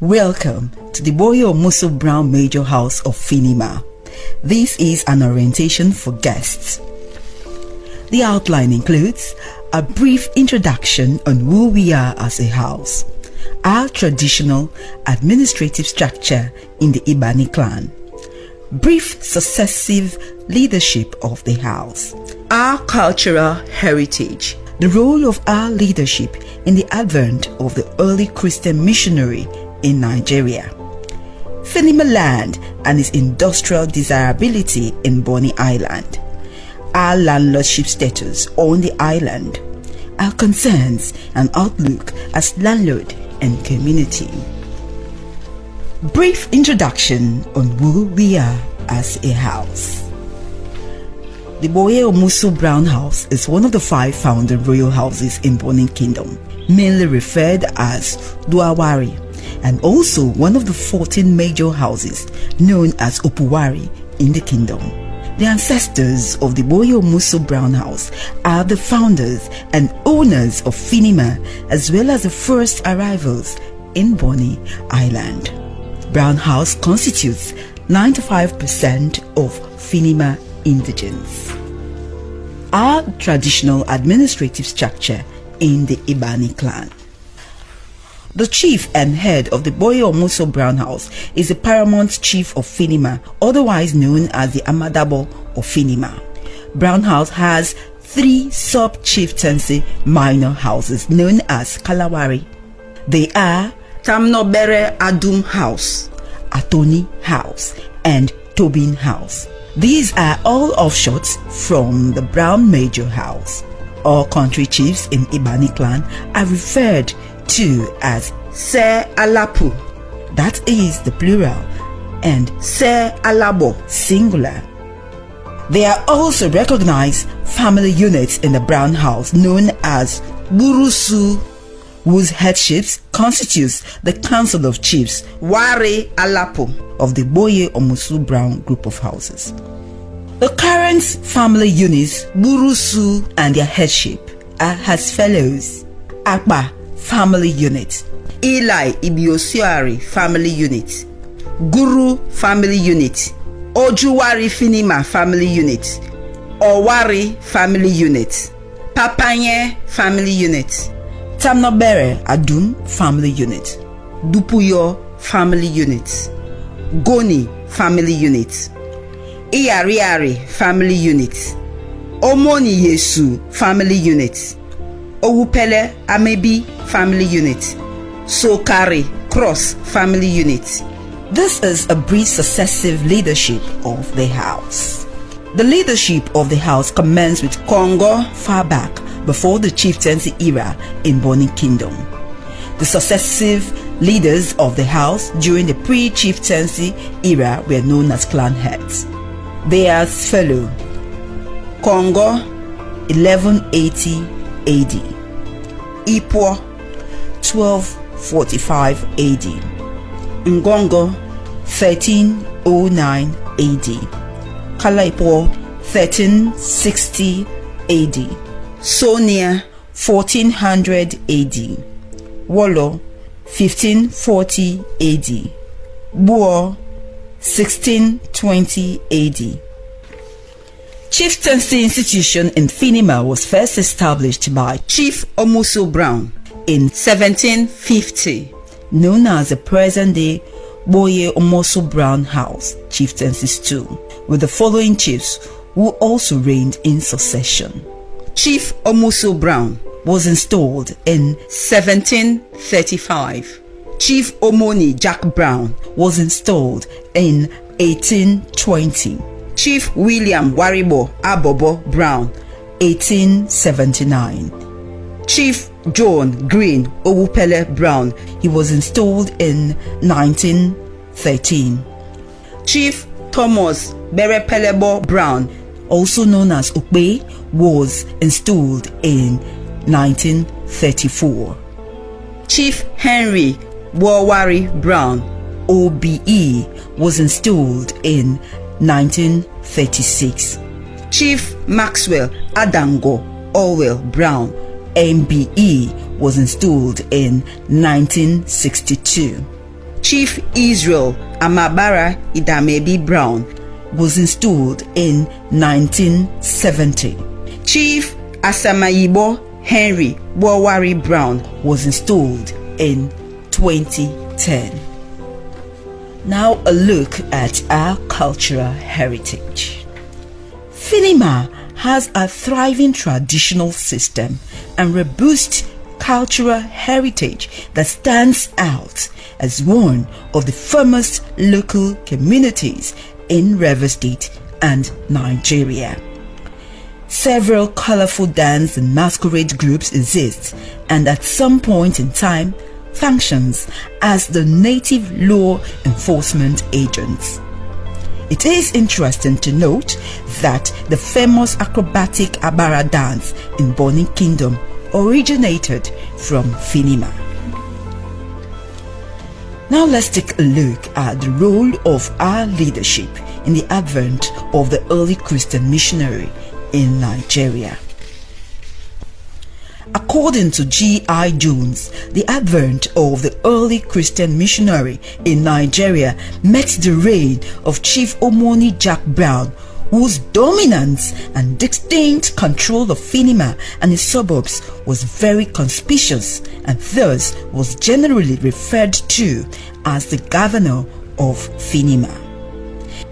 Welcome to the Buoye-Omuso Brown Major House of Finima. This is an orientation for guests. The outline includes a brief introduction on who we are as a house, our traditional administrative structure in the Ebeni clan, brief successive leadership of the house, our cultural heritage, the role of our leadership in the advent of the early Christian missionary in Nigeria, Finima land and its industrial desirability in Bonny Island, our landlordship status on the island, our concerns and outlook as landlord and community. Brief introduction on who we are as a house. The Buoye-Omuso Brown House is one of the 5 founding royal houses in Bonny Kingdom, mainly referred as Duawari, and also one of the 14 major houses known as Duawari in the kingdom. The ancestors of the Buoye-Omuso Brown House are the founders and owners of Finima, as well as the first arrivals in Bonny Island. Brown House constitutes 95% of Finima indigents. Our traditional administrative structure in the Ebeni clan. The chief and head of the Buoye-Omuso Brown House is the paramount chief of Finima, otherwise known as the Amadabo of Finima. Brown House has 3 sub-chieftaincy minor houses known as Kalawari. They are Tamnobere Adum House, Atoni House, and Tobin House. These are all offshoots from the Brown Major House. All country chiefs in Ebeni clan are referred to as Se Alapu, that is the plural, and Se Alabo, singular. There are also recognized family units in the Brown House known as Burusu, whose headships constitutes the Council of Chiefs Ware Alapo of the Buoye-Omuso Brown group of houses. The current family units Burusu and their headship are as follows: Akpa family unit, Eli Ibiosuari family unit, Guru family unit, Ojuwari Finima family unit, Owari family unit, Papanye family unit, Tamnobere Adum family unit, Dupuyo family unit, Goni family unit, Iyariari family unit, Omoni Yesu family unit, Owupele Amebi family unit, Sokari Cross family unit. This is a brief successive leadership of the house. The leadership of the house commenced with Kongo far back before the chieftaincy era in Bonny Kingdom. The successive leaders of the house during the pre-chieftaincy era were known as clan heads. They are as follow: Kongo 1180 AD, Ipo 1245 AD, Ngongo 1309 AD, Kalaipo 1360 AD, Sonia 1400 AD, Wolo 1540 AD, Buo 1620 AD. Chieftaincy institution in Finima was first established by Chief Omuso Brown in 1750, known as the present-day Buoye-Omuso Brown House Chieftaincies too, with the following chiefs who also reigned in succession. Chief Omuso Brown was installed in 1735. Chief Omoni Jack Brown was installed in 1820. Chief William Waribo Abobo Brown, 1879. Chief John Green Owupele Brown, he was installed in 1913. Chief Thomas Berepelebo Brown, also known as Okpe, was installed in 1934. Chief Henry Duawari Brown, OBE, was installed in 1936. Chief Maxwell Adango Orwell Brown, MBE, was installed in 1962. Chief Israel Amabara Idamebi Brown was installed in 1970. Chief Asamayibo Henry Duawari Brown was installed in 2010. Now a look at our cultural heritage. Finima has a thriving traditional system and robust cultural heritage that stands out as one of the famous local communities in Rivers State and Nigeria. Several colorful dance and masquerade groups exist and at some point in time functions as the native law enforcement agents. It is interesting to note that the famous acrobatic Abara dance in Bonny Kingdom originated from Finima. Now let's take a look at the role of our leadership in the advent of the early Christian missionary in Nigeria. According to G.I. Jones, the advent of the early Christian missionary in Nigeria met the reign of Chief Omoni Jack Brown, whose dominance and distinct control of Finima and its suburbs was very conspicuous and thus was generally referred to as the governor of Finima.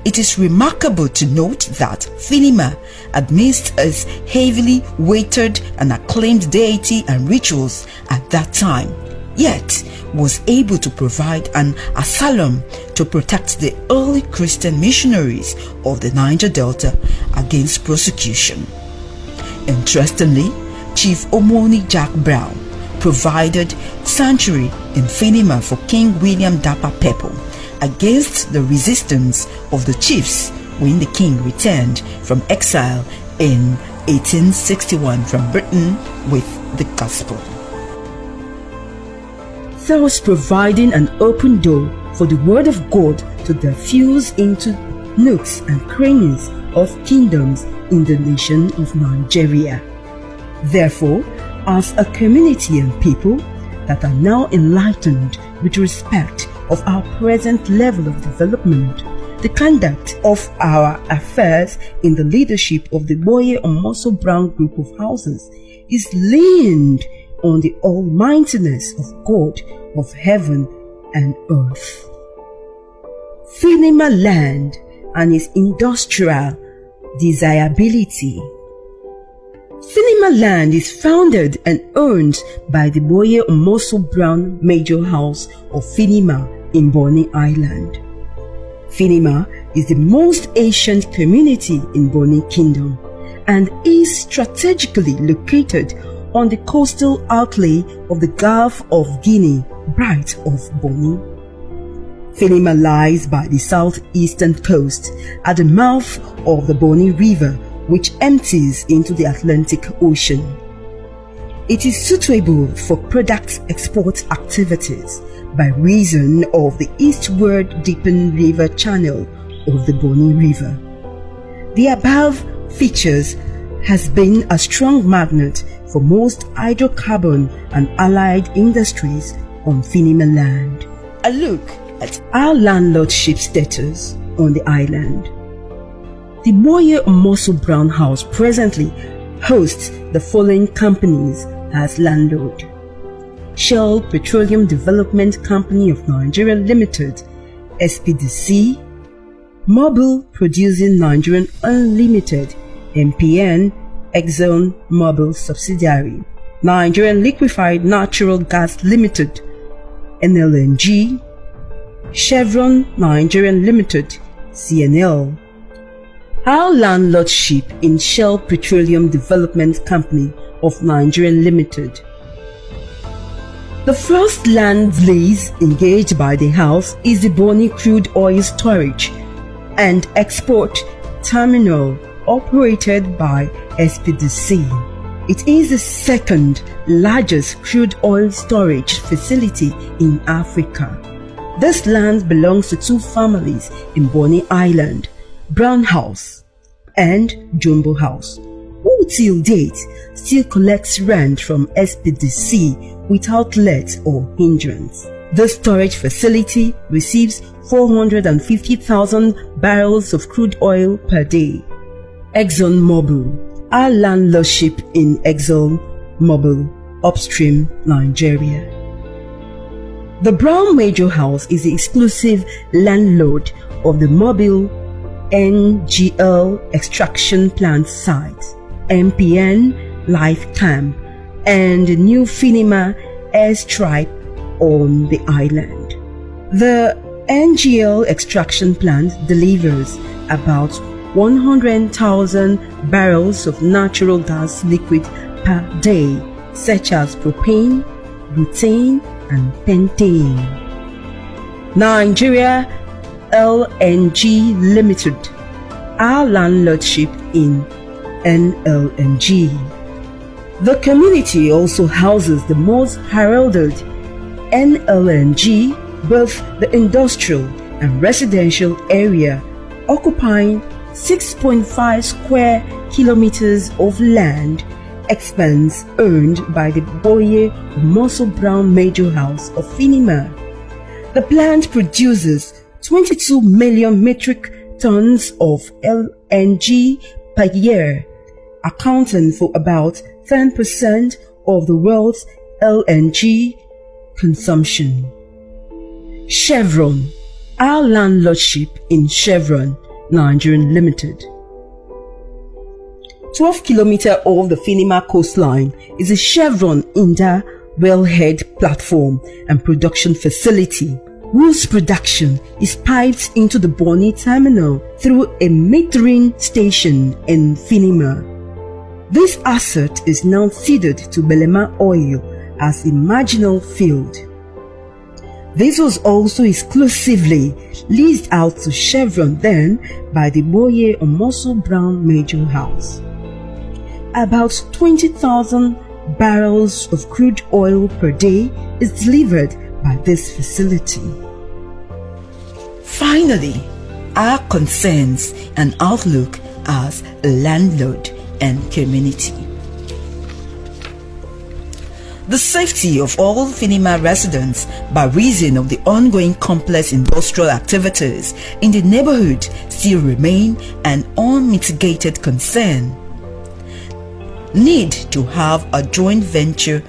It is remarkable to note that Finima, amidst its heavily weighted and acclaimed deity and rituals at that time, yet was able to provide an asylum to protect the early Christian missionaries of the Niger Delta against persecution. Interestingly, Chief Omoni Jack Brown provided sanctuary in Finima for King William Dapa Pepo against the resistance of the chiefs when the king returned from exile in 1861 from Britain with the gospel, thus providing an open door for the word of God to diffuse into nooks and crannies of kingdoms in the nation of Nigeria. Therefore, as a community and people that are now enlightened with respect of our present level of development, the conduct of our affairs in the leadership of the Buoye-Omuso Brown group of houses is leaned on the almightiness of God of heaven and earth. Finima land and its industrial desirability. Finima land is founded and owned by the Buoye-Omuso Brown Major House of Finima in Bonny Island. Finima is the most ancient community in Bonny Kingdom and is strategically located on the coastal outlay of the Gulf of Guinea, Bight of Bonny. Finima lies by the southeastern coast at the mouth of the Bonny River, which empties into the Atlantic Ocean. It is suitable for product export activities by reason of the eastward dipping river channel of the Bonny River. The above features has been a strong magnet for most hydrocarbon and allied industries on Finima land. A look at our landlordship status on the island. The Buoye-Omuso Brown House presently hosts the following companies as landlord: Shell Petroleum Development Company of Nigeria Limited, SPDC, Mobil Producing Nigerian Unlimited, MPN, Exxon Mobil Subsidiary, Nigerian Liquefied Natural Gas Limited, NLNG, Chevron Nigerian Limited, CNL. Our landlordship in Shell Petroleum Development Company of Nigeria Limited. The first land lease engaged by the house is the Bonny Crude Oil Storage and Export Terminal operated by SPDC. It is the second largest crude oil storage facility in Africa. This land belongs to two families in Bonny Island, Brown House and Jumbo House, who till date still collects rent from SPDC without let or hindrance. This storage facility receives 450,000 barrels of crude oil per day. ExxonMobil. Our landlordship in ExxonMobil, upstream Nigeria. The Brown Major House is the exclusive landlord of the Mobile NGL extraction plant site, MPN Lifetime, and the new Finima airstrip on the island. The NGL extraction plant delivers about 100,000 barrels of natural gas liquid per day, such as propane, butane, and pentane. Nigeria LNG Limited, our landlordship in NLNG. The community also houses the most heralded NLNG, both the industrial and residential area, occupying 6.5 square kilometers of land expanse owned by the Buoye-Omuso Brown Major House of Finima. The plant produces 22 million metric tons of LNG per year, accounting for about 10% of the world's LNG consumption. Chevron, our landlordship in Chevron Nigerian Limited. 12 kilometers off the Finima coastline is a Chevron Inda wellhead platform and production facility, whose production is piped into the Bonny terminal through a metering station in Finima. This asset is now ceded to Belema Oil as a marginal field. This was also exclusively leased out to Chevron then by the Buoye-Omuso Brown Major House. About 20,000 barrels of crude oil per day is delivered by this facility. Finally, our concerns and outlook as a landlord and community. The safety of all Finima residents by reason of the ongoing complex industrial activities in the neighborhood still remain an unmitigated concern. Need to have a joint venture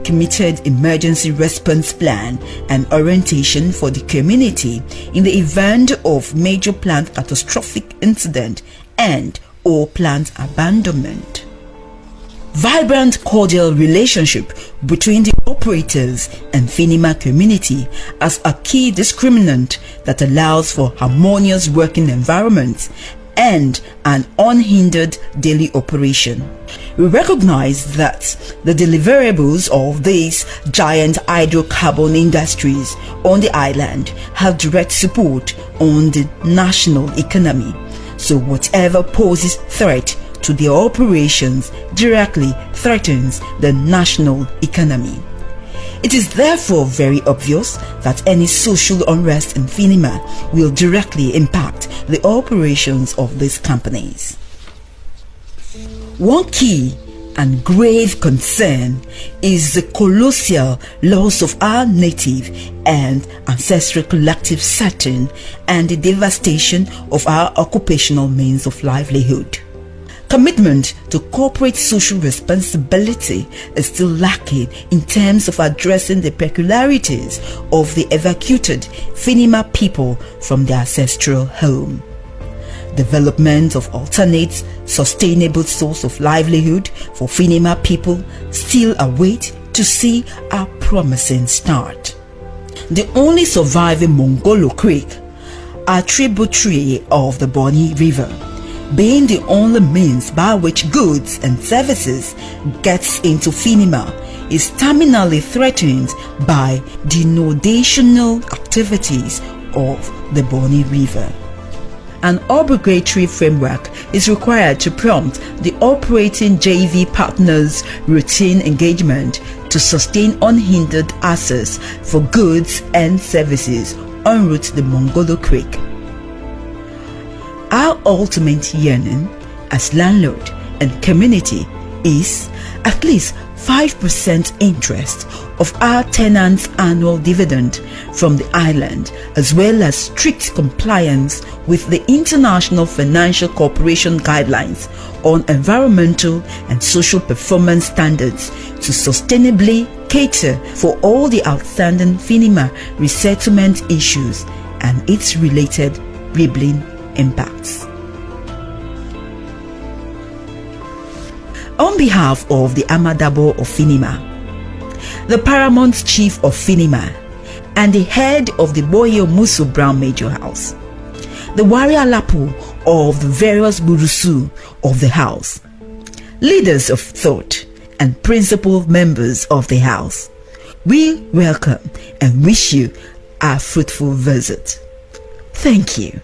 committed emergency response plan and orientation for the community in the event of major plant catastrophic incident and or plant abandonment. Vibrant cordial relationship between the operators and Finima community as a key discriminant that allows for harmonious working environments and an unhindered daily operation. We recognize that the deliverables of these giant hydrocarbon industries on the island have direct support on the national economy, so whatever poses threat to their operations directly threatens the national economy. It is therefore very obvious that any social unrest in Finima will directly impact the operations of these companies. One key and grave concern is the colossal loss of our native and ancestral collective setting and the devastation of our occupational means of livelihood. Commitment to corporate social responsibility is still lacking in terms of addressing the peculiarities of the evacuated Finima people from their ancestral home. Development of alternate, sustainable source of livelihood for Finima people still await to see a promising start. The only surviving Mongolo Creek, a tributary of the Bonny River, being the only means by which goods and services gets into Finima, is terminally threatened by denudation activities of the Bonny River. An obligatory framework is required to prompt the operating JV partners' routine engagement to sustain unhindered access for goods and services en route to the Mongolo Creek. Our ultimate yearning as landlord and community is, at least 5% interest of our tenants' annual dividend from the island, as well as strict compliance with the International Financial Corporation guidelines on environmental and social performance standards to sustainably cater for all the outstanding Finima resettlement issues and its related rippling impacts. On behalf of the Amadabo of Finima, the Paramount Chief of Finima, and the head of the Buoye-Omuso Brown Major House, the warrior Lapu of the various Burusu of the house, leaders of thought, and principal members of the house, we welcome and wish you a fruitful visit. Thank you.